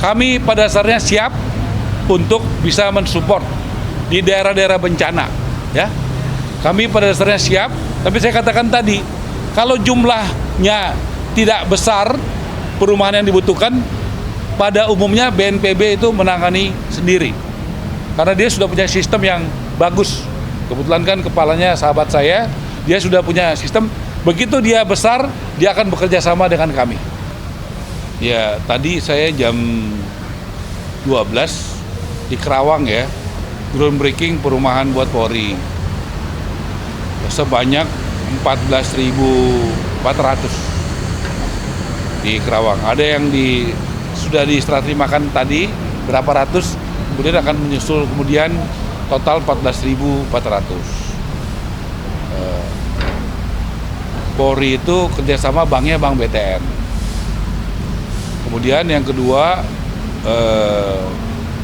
kami pada dasarnya siap untuk bisa mensupport di daerah-daerah bencana, ya. Kami pada dasarnya siap, tapi saya katakan tadi, kalau jumlahnya tidak besar, perumahan yang dibutuhkan, pada umumnya BNPB itu menangani sendiri. Karena dia sudah punya sistem yang bagus. Kebetulan kan kepalanya sahabat saya, dia sudah punya sistem, begitu dia besar, dia akan bekerja sama dengan kami. Ya, tadi saya jam 12 di Kerawang ya, groundbreaking perumahan buat Polri. Sebanyak 14.400 di Kerawang. Ada yang sudah diserah terimakan tadi berapa ratus, kemudian akan menyusul kemudian total 14.400. Polri itu kerjasama banknya Bank BTN. Kemudian yang kedua,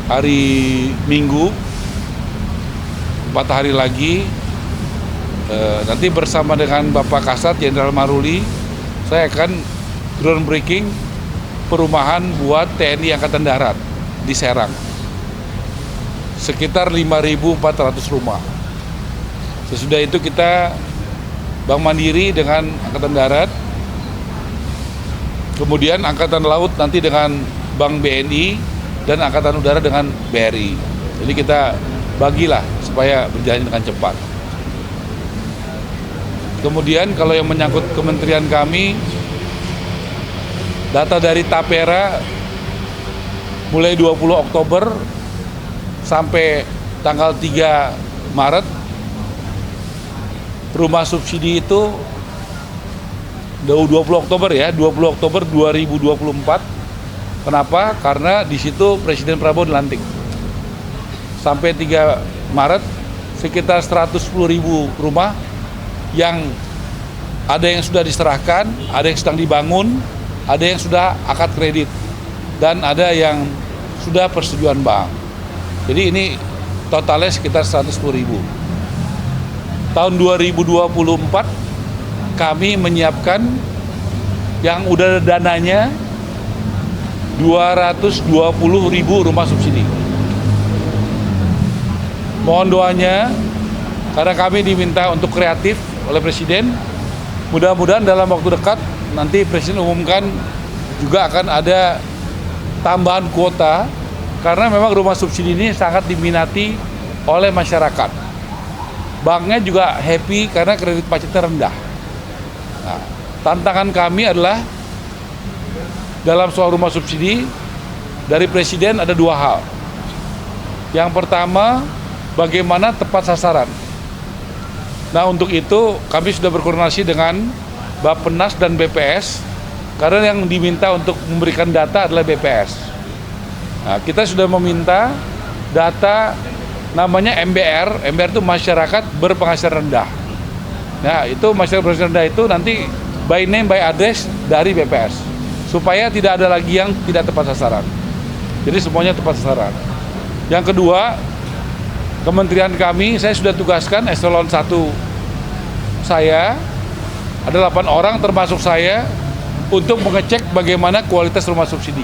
hari Minggu 4 hari lagi, nanti bersama dengan Bapak Kasat Jenderal Maruli, saya akan groundbreaking perumahan buat TNI Angkatan Darat di Serang. Sekitar 5.400 rumah. Sesudah itu kita Bank Mandiri dengan Angkatan Darat, kemudian Angkatan Laut nanti dengan Bank BNI, dan Angkatan Udara dengan BRI. Jadi kita bagilah supaya berjalan dengan cepat. Kemudian kalau yang menyangkut kementerian kami, data dari Tapera mulai 20 Oktober sampai tanggal 3 Maret, rumah subsidi itu 20 Oktober ya, 20 Oktober 2024. Kenapa? Karena di situ Presiden Prabowo dilantik. Sampai 3 Maret sekitar 110.000 rumah yang ada yang sudah diserahkan, ada yang sedang dibangun, ada yang sudah akad kredit, dan ada yang sudah persetujuan bank. Jadi ini totalnya sekitar 110.000. Tahun 2024 kami menyiapkan yang udah ada dananya 220.000 rumah subsidi. Mohon doanya, karena kami diminta untuk kreatif oleh Presiden. Mudah-mudahan dalam waktu dekat nanti Presiden umumkan juga akan ada tambahan kuota, karena memang rumah subsidi ini sangat diminati oleh masyarakat. Banknya juga happy karena kredit macetnya rendah. Nah, tantangan kami adalah dalam soal rumah subsidi dari Presiden ada 2 hal. Yang pertama, bagaimana tepat sasaran. Nah, untuk itu kami sudah berkoordinasi dengan Bappenas dan BPS, karena yang diminta untuk memberikan data adalah BPS. Nah, kita sudah meminta data namanya MBR. MBR itu masyarakat berpenghasilan rendah. Nah, itu masyarakat berpenghasilan rendah itu nanti by name by address dari BPS, supaya tidak ada lagi yang tidak tepat sasaran. Jadi semuanya tepat sasaran. Yang kedua, kementerian kami, saya sudah tugaskan eselon 1 saya, ada 8 orang termasuk saya, untuk mengecek bagaimana kualitas rumah subsidi.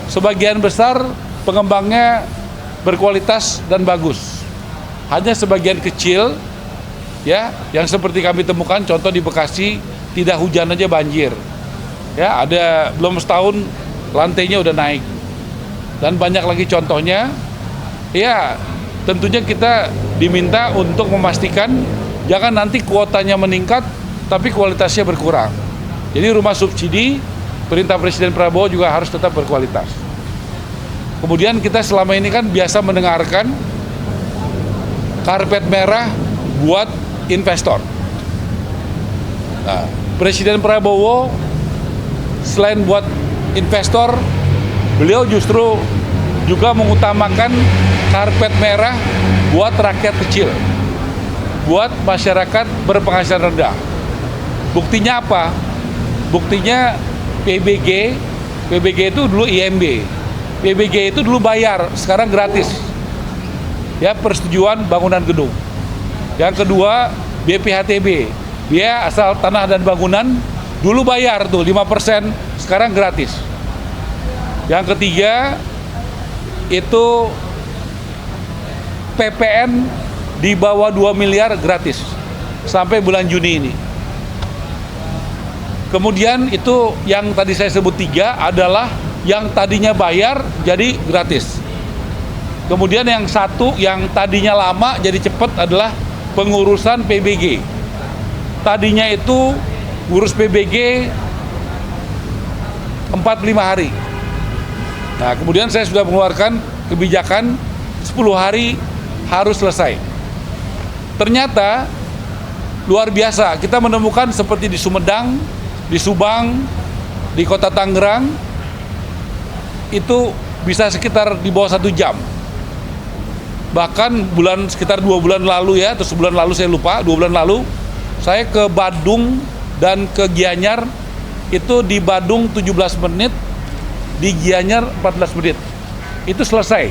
Sebagian besar pengembangnya berkualitas dan bagus. Hanya sebagian kecil ya, yang seperti kami temukan, contoh di Bekasi, tidak hujan aja banjir. Ya, ada belum setahun lantainya udah naik. Dan banyak lagi contohnya. Ya, tentunya kita diminta untuk memastikan jangan nanti kuotanya meningkat tapi kualitasnya berkurang. Jadi rumah subsidi, perintah Presiden Prabowo juga harus tetap berkualitas. Kemudian kita selama ini kan biasa mendengarkan karpet merah buat investor. Nah, Presiden Prabowo selain buat investor, beliau justru juga mengutamakan karpet merah buat rakyat kecil, buat masyarakat berpenghasilan rendah. Buktinya apa? Buktinya PBG itu dulu IMB, PBG itu dulu bayar, sekarang gratis. Ya, persetujuan bangunan gedung. Yang kedua, BPHTB, biaya asal tanah dan bangunan, dulu bayar tuh 5%, sekarang gratis. Yang ketiga itu PPN di bawah 2 miliar gratis sampai bulan Juni ini. Kemudian itu yang tadi saya sebut 3 adalah yang tadinya bayar jadi gratis. Kemudian yang 1 yang tadinya lama jadi cepat adalah pengurusan PBG. Tadinya itu ngurus PBG 45 hari. Nah, kemudian saya sudah mengeluarkan kebijakan 10 hari harus selesai. Ternyata luar biasa, kita menemukan seperti di Sumedang, di Subang, di Kota Tangerang, itu bisa sekitar di bawah 1 jam. Bahkan sekitar 2 bulan lalu ya, atau sebulan lalu saya lupa, 2 bulan lalu, saya ke Badung dan ke Gianyar, itu di Badung 17 menit, di Gianyar 14 menit. Itu selesai.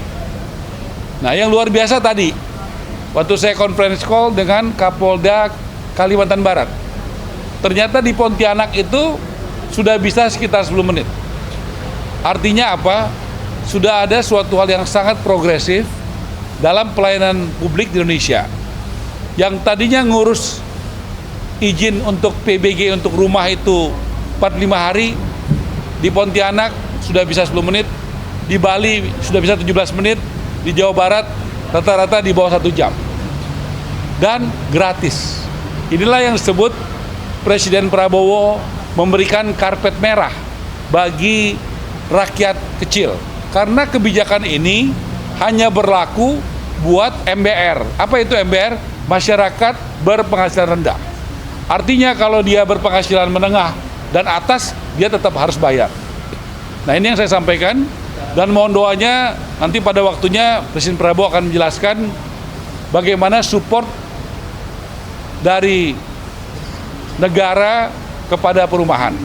Nah, yang luar biasa tadi, waktu saya conference call dengan Kapolda Kalimantan Barat, ternyata di Pontianak itu sudah bisa sekitar 10 menit. Artinya apa? Sudah ada suatu hal yang sangat progresif dalam pelayanan publik di Indonesia. Yang tadinya ngurus izin untuk PBG untuk rumah itu 45 hari, di Pontianak sudah bisa 10 menit, di Bali sudah bisa 17 menit, di Jawa Barat rata-rata di bawah 1 jam. Dan gratis. Inilah yang disebut Presiden Prabowo memberikan karpet merah bagi rakyat kecil. Karena kebijakan ini hanya berlaku buat MBR. Apa itu MBR? Masyarakat berpenghasilan rendah. Artinya kalau dia berpenghasilan menengah dan atas, dia tetap harus bayar. Nah, ini yang saya sampaikan, dan mohon doanya nanti pada waktunya Presiden Prabowo akan menjelaskan bagaimana support dari negara kepada perumahan.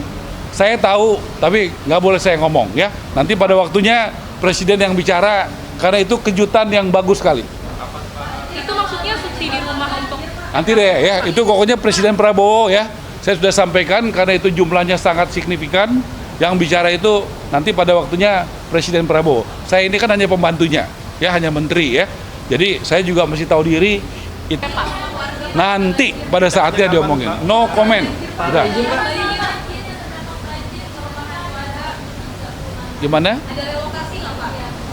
Saya tahu, tapi nggak boleh saya ngomong ya. Nanti pada waktunya Presiden yang bicara, karena itu kejutan yang bagus sekali. Itu maksudnya subsidi rumah untuk... Nanti deh ya, itu pokoknya Presiden Prabowo ya. Saya sudah sampaikan karena itu jumlahnya sangat signifikan. Yang bicara itu nanti pada waktunya Presiden Prabowo. Saya ini kan hanya pembantunya, ya hanya menteri ya. Jadi saya juga mesti tahu diri. Nanti pada saatnya diomongin. No comment. Udah. Gimana?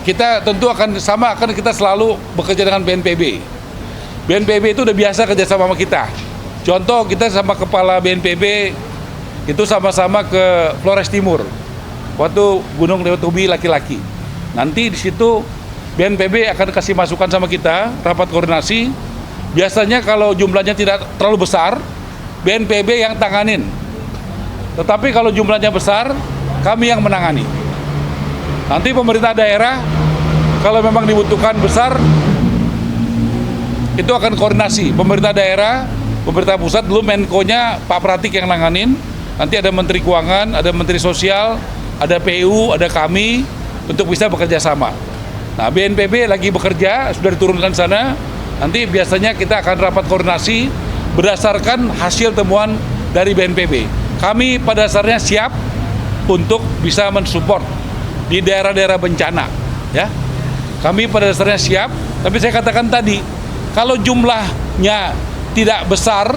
Kita tentu akan kita selalu bekerja dengan BNPB. BNPB itu udah biasa kerjasama sama kita. Contoh, kita sama kepala BNPB itu sama-sama ke Flores Timur. Waktu Gunung Leutobi laki-laki. Nanti di situ BNPB akan kasih masukan sama kita, rapat koordinasi. Biasanya kalau jumlahnya tidak terlalu besar, BNPB yang tanganin. Tetapi kalau jumlahnya besar, kami yang menangani. Nanti pemerintah daerah, kalau memang dibutuhkan besar, itu akan koordinasi. Pemerintah daerah, pemerintah pusat, dulu Menko-nya Pak Pratik yang nanganin. Nanti ada Menteri Keuangan, ada Menteri Sosial, ada PU, ada kami, untuk bisa bekerja sama. Nah, BNPB lagi bekerja, sudah diturunkan sana. Nanti biasanya kita akan rapat koordinasi berdasarkan hasil temuan dari BNPB. Kami pada dasarnya siap untuk bisa mensupport di daerah-daerah bencana, ya. Kami pada dasarnya siap, tapi saya katakan tadi, kalau jumlahnya tidak besar,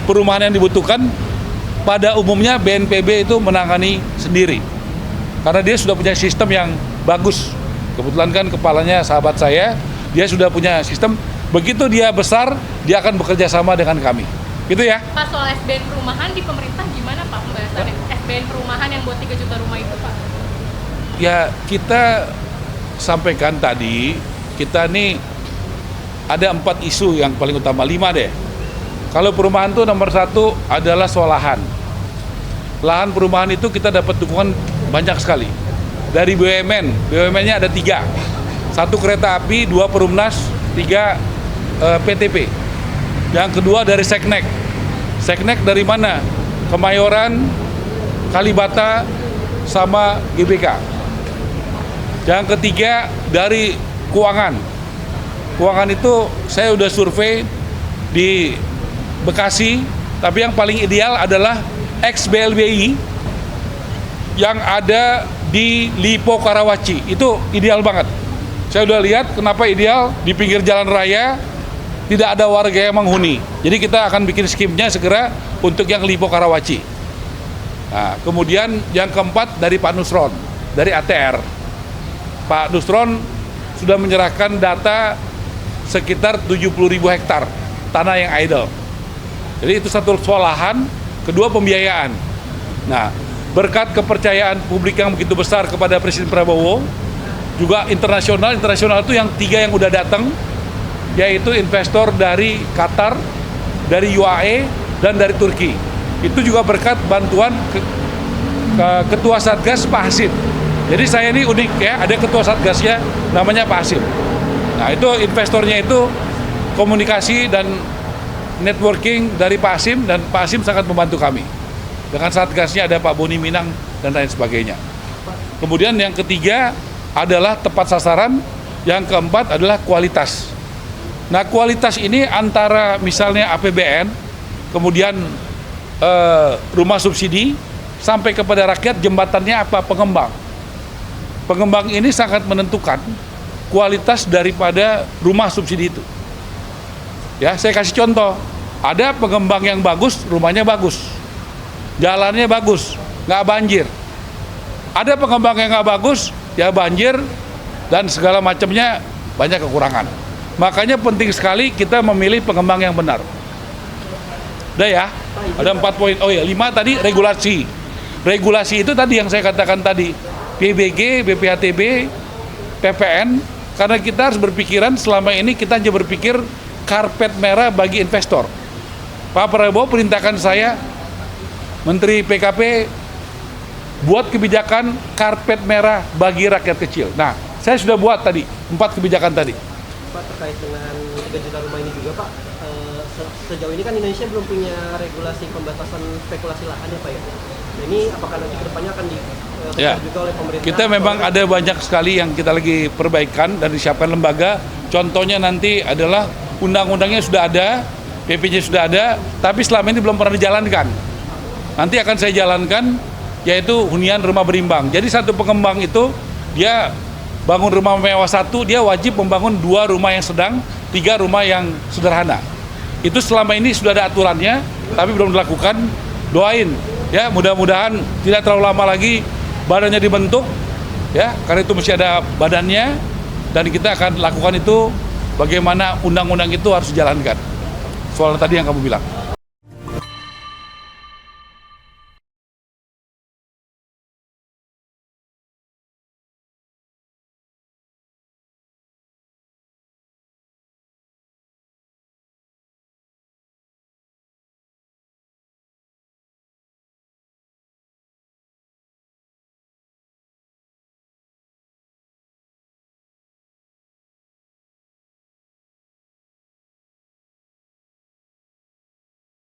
perumahan yang dibutuhkan, pada umumnya BNPB itu menangani sendiri. Karena dia sudah punya sistem yang bagus. Kebetulan kan kepalanya sahabat saya, dia sudah punya sistem. Begitu dia besar, dia akan bekerja sama dengan kami. Gitu ya. Pak, soal SBN perumahan di pemerintah gimana Pak pembahasannya? SBN perumahan yang buat 3 juta rumah itu Pak? Ya, kita sampaikan tadi, kita nih ada 4 isu yang paling utama, 5 deh. Kalau perumahan itu nomor 1 adalah soal lahan. Lahan perumahan itu kita dapat dukungan banyak sekali. Dari BUMN, BUMN-nya ada 3. 1 kereta api, 2 Perumnas, 3 PTP. Yang kedua dari Seknek. Seknek dari mana? Kemayoran, Kalibata, sama GBK. Yang ketiga dari keuangan. Keuangan itu saya udah survei di Bekasi, tapi yang paling ideal adalah ex-BLBI yang ada di Lipo Karawaci. Itu ideal banget. Saya udah lihat kenapa ideal di pinggir jalan raya, tidak ada warga yang menghuni. Jadi kita akan bikin skimnya segera untuk yang Lipo Karawaci. Nah, kemudian yang keempat dari Pak Nusron, dari ATR. Pak Nusron sudah menyerahkan data sekitar 70.000 hektar tanah yang idle. Jadi itu satu soal lahan, kedua pembiayaan. Nah, berkat kepercayaan publik yang begitu besar kepada Presiden Prabowo, juga internasional itu yang 3 yang udah datang, yaitu investor dari Qatar, dari UAE, dan dari Turki. Itu juga berkat bantuan Ketua Satgas Pak Hasim. Jadi saya ini unik ya, ada Ketua Satgasnya namanya Pak Hasim. Nah itu investornya itu komunikasi dan networking dari Pak Hasim, dan Pak Hasim sangat membantu kami. Dengan Satgasnya ada Pak Boni Minang dan lain sebagainya. Kemudian yang ketiga adalah tepat sasaran, yang keempat adalah kualitas. Nah kualitas ini antara misalnya APBN, kemudian rumah subsidi, sampai kepada rakyat jembatannya apa, pengembang. Pengembang ini sangat menentukan kualitas daripada rumah subsidi itu. Ya, saya kasih contoh. Ada pengembang yang bagus, rumahnya bagus, jalannya bagus, nggak banjir. Ada pengembang yang nggak bagus, ya banjir dan segala macamnya, banyak kekurangan. Makanya penting sekali kita memilih pengembang yang benar. Udah ya, ada 4 poin. Oh ya, 5 tadi regulasi. Regulasi itu tadi yang saya katakan tadi, PBG, BPHTB, PPN, karena kita harus berpikiran selama ini kita hanya berpikir karpet merah bagi investor. Pak Prabowo perintahkan saya, Menteri PKP, buat kebijakan karpet merah bagi rakyat kecil. Nah, saya sudah buat tadi 4 kebijakan tadi. Pak, terkait dengan 3 juta rumah ini juga Pak, sejauh ini kan Indonesia belum punya regulasi pembatasan spekulasi lahan ya Pak ya. Nah, ini apakah nanti kedepannya akan juga oleh pemerintah? Kita memang ada banyak sekali yang kita lagi perbaikan dan disiapkan lembaga. Contohnya nanti adalah undang-undangnya sudah ada, PP-nya sudah ada, tapi selama ini belum pernah dijalankan. Nanti akan saya jalankan, yaitu hunian rumah berimbang. Jadi satu pengembang itu, dia bangun rumah mewah 1, dia wajib membangun 2 rumah yang sedang, 3 rumah yang sederhana. Itu selama ini sudah ada aturannya, tapi belum dilakukan. Doain, ya mudah-mudahan tidak terlalu lama lagi badannya dibentuk, ya karena itu mesti ada badannya, dan kita akan lakukan itu bagaimana undang-undang itu harus dijalankan. Soal tadi yang kamu bilang.